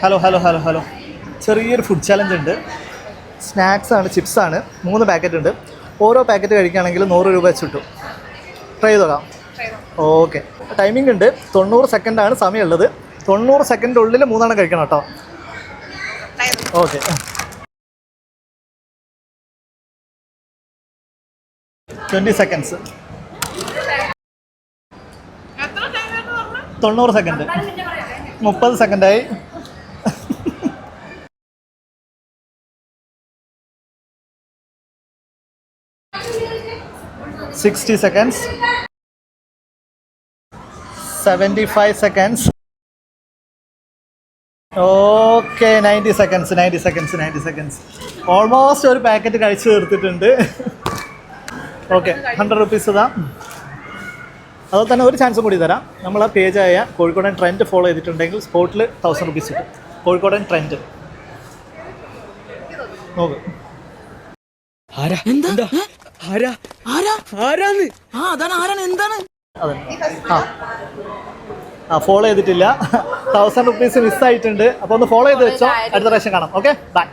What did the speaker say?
Hello hello hello hello. ചെറിയൊരു food challenge ഉണ്ട്. സ്നാക്സാണ്, ചിപ്സാണ്. 3 packet ഉണ്ട്. ഓരോ പാക്കറ്റ് കഴിക്കുകയാണെങ്കിൽ 100 രൂപ വെച്ച് കിട്ടും. ട്രൈ ചെയ്ത് നോക്കാം. ഓക്കെ. ടൈമിംഗ് ഉണ്ട്. 90 സെക്കൻഡാണ് സമയമുള്ളത്. 90 സെക്കൻഡിനുള്ളിൽ 3 എണ്ണം കഴിക്കണം കേട്ടോ. Okay. 20 seconds. 90 second. 30 സെക്കൻഡായി. 60 seconds. 75 seconds. Okay. 90 seconds. Almost ഒരു പാക്കറ്റ് കഴിച്ചു തീർത്തിട്ടുണ്ട്. ഓക്കെ. 100 റുപ്പീസ് ഇതാ. അതുപോലെ തന്നെ ഒരു ചാൻസും കൂടി തരാം. നമ്മൾ ആ പേജായ കോഴിക്കോടൻ ട്രെൻഡ് ഫോളോ ചെയ്തിട്ടുണ്ടെങ്കിൽ സ്പോട്ടിൽ 1000 റുപ്പീസ് കിട്ടും. കോഴിക്കോടൻ ട്രെൻഡ് നോക്ക്. ഫോളോ ചെയ്തിട്ടില്ല. 1000 റുപ്പീസ് മിസ്സായിട്ടുണ്ട്. അപ്പോൾ ഒന്ന് ഫോളോ ചെയ്ത് വെച്ചോ. അടുത്ത പ്രാവശ്യം കാണാം. Okay, by.